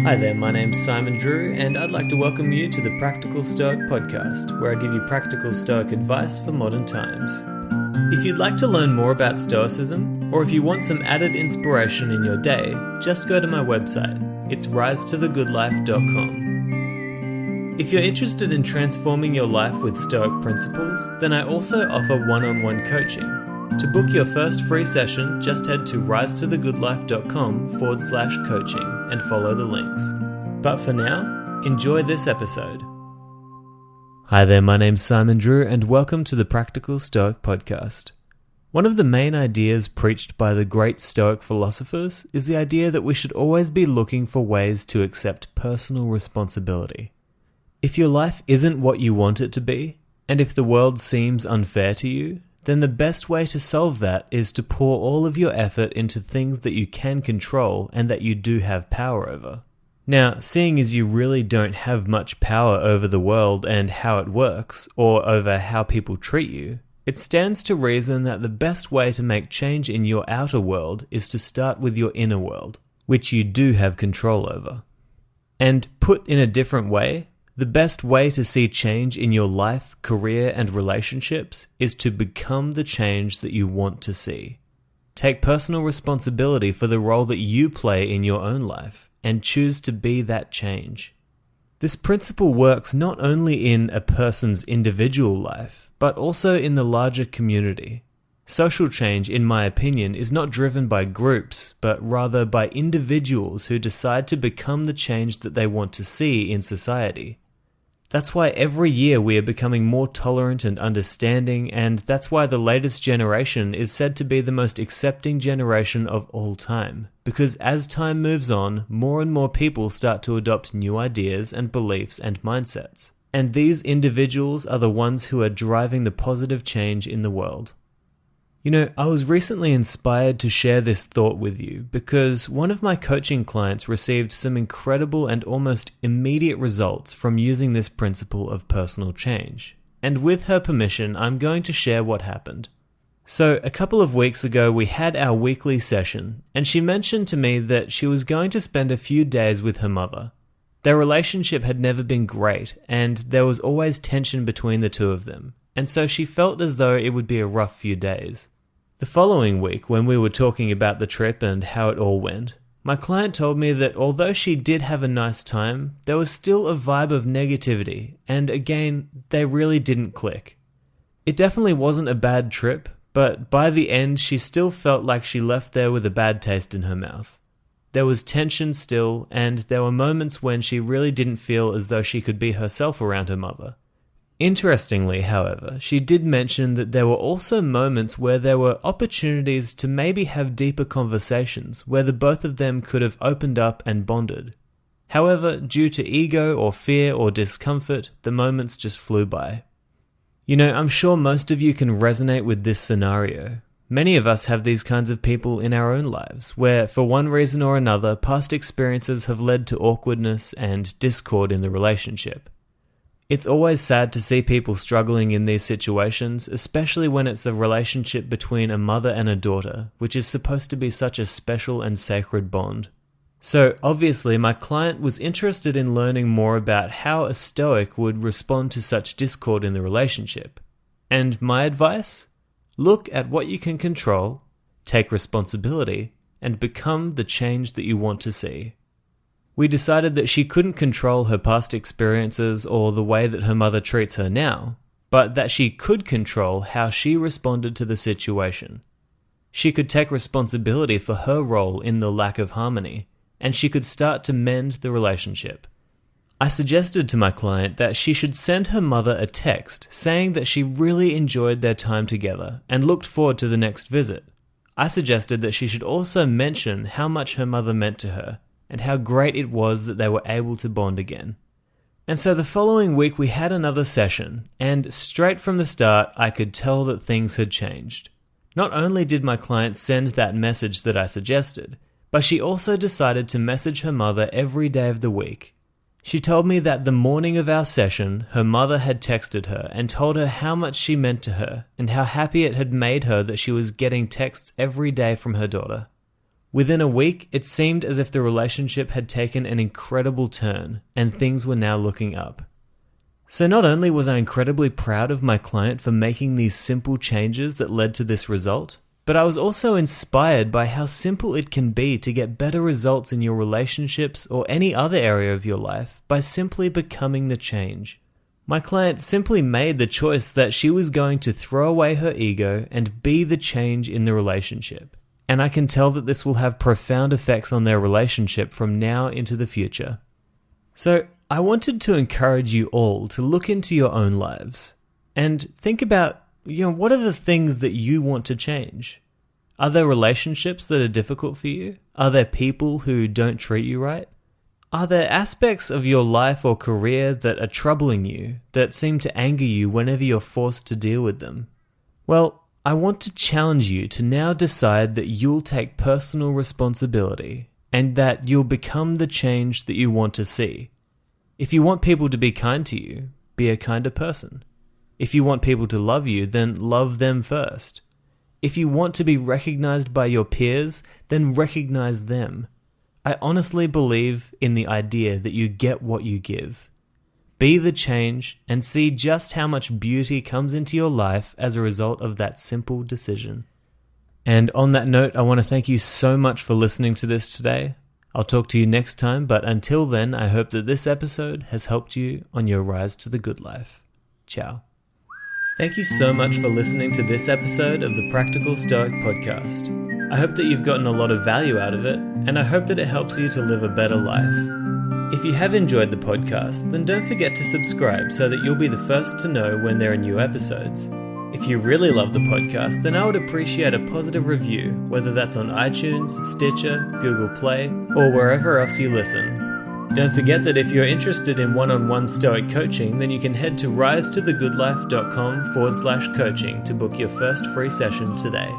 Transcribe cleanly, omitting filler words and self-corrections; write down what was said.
Hi there, my name's Simon Drew, and I'd like to welcome you to the Practical Stoic Podcast, where I give you practical Stoic advice for modern times. If you'd like to learn more about Stoicism, or if you want some added inspiration in your day, just go to my website. It's risetothegoodlife.com. If you're interested in transforming your life with Stoic principles, then I also offer one-on-one coaching. To book your first free session, just head to risetothegoodlife.com/coaching and follow the links. But for now, enjoy this episode. Hi there, my name's Simon Drew, and welcome to the Practical Stoic Podcast. One of the main ideas preached by the great Stoic philosophers is the idea that we should always be looking for ways to accept personal responsibility. If your life isn't what you want it to be, and if the world seems unfair to you, then the best way to solve that is to pour all of your effort into things that you can control and that you do have power over. Now, seeing as you really don't have much power over the world and how it works, or over how people treat you, it stands to reason that the best way to make change in your outer world is to start with your inner world, which you do have control over. And put in a different way, the best way to see change in your life, career, and relationships is to become the change that you want to see. Take personal responsibility for the role that you play in your own life, and choose to be that change. This principle works not only in a person's individual life, but also in the larger community. Social change, in my opinion, is not driven by groups, but rather by individuals who decide to become the change that they want to see in society. That's why every year we are becoming more tolerant and understanding, and that's why the latest generation is said to be the most accepting generation of all time. Because as time moves on, more and more people start to adopt new ideas and beliefs and mindsets. And these individuals are the ones who are driving the positive change in the world. You know, I was recently inspired to share this thought with you because one of my coaching clients received some incredible and almost immediate results from using this principle of personal change. And with her permission, I'm going to share what happened. So, a couple of weeks ago, we had our weekly session, and she mentioned to me that she was going to spend a few days with her mother. Their relationship had never been great, and there was always tension between the two of them, and so she felt as though it would be a rough few days. The following week, when we were talking about the trip and how it all went, my client told me that although she did have a nice time, there was still a vibe of negativity, and again, they really didn't click. It definitely wasn't a bad trip, but by the end, she still felt like she left there with a bad taste in her mouth. There was tension still, and there were moments when she really didn't feel as though she could be herself around her mother. Interestingly, however, she did mention that there were also moments where there were opportunities to maybe have deeper conversations where the both of them could have opened up and bonded. However, due to ego or fear or discomfort, the moments just flew by. You know, I'm sure most of you can resonate with this scenario. Many of us have these kinds of people in our own lives, where for one reason or another, past experiences have led to awkwardness and discord in the relationship. It's always sad to see people struggling in these situations, especially when it's a relationship between a mother and a daughter, which is supposed to be such a special and sacred bond. So obviously my client was interested in learning more about how a Stoic would respond to such discord in the relationship. And my advice? Look at what you can control, take responsibility, and become the change that you want to see. We decided that she couldn't control her past experiences or the way that her mother treats her now, but that she could control how she responded to the situation. She could take responsibility for her role in the lack of harmony, and she could start to mend the relationship. I suggested to my client that she should send her mother a text saying that she really enjoyed their time together and looked forward to the next visit. I suggested that she should also mention how much her mother meant to her, and how great it was that they were able to bond again. And so the following week we had another session, and straight from the start I could tell that things had changed. Not only did my client send that message that I suggested, but she also decided to message her mother every day of the week. She told me that the morning of our session, her mother had texted her and told her how much she meant to her, and how happy it had made her that she was getting texts every day from her daughter. Within a week, it seemed as if the relationship had taken an incredible turn and things were now looking up. So not only was I incredibly proud of my client for making these simple changes that led to this result, but I was also inspired by how simple it can be to get better results in your relationships or any other area of your life by simply becoming the change. My client simply made the choice that she was going to throw away her ego and be the change in the relationship. And I can tell that this will have profound effects on their relationship from now into the future. So I wanted to encourage you all to look into your own lives and think about, what are the things that you want to change? Are there relationships that are difficult for you? Are there people who don't treat you right? Are there aspects of your life or career that are troubling you, that seem to anger you whenever you're forced to deal with them? Well, I want to challenge you to now decide that you'll take personal responsibility and that you'll become the change that you want to see. If you want people to be kind to you, be a kinder person. If you want people to love you, then love them first. If you want to be recognized by your peers, then recognize them. I honestly believe in the idea that you get what you give. Be the change and see just how much beauty comes into your life as a result of that simple decision. And on that note, I want to thank you so much for listening to this today. I'll talk to you next time, but until then, I hope that this episode has helped you on your rise to the good life. Ciao. Thank you so much for listening to this episode of the Practical Stoic Podcast. I hope that you've gotten a lot of value out of it, and I hope that it helps you to live a better life. If you have enjoyed the podcast, then don't forget to subscribe so that you'll be the first to know when there are new episodes. If you really love the podcast, then I would appreciate a positive review, whether that's on iTunes, Stitcher, Google Play, or wherever else you listen. Don't forget that if you're interested in one-on-one Stoic coaching, then you can head to risetothegoodlife.com/coaching to book your first free session today.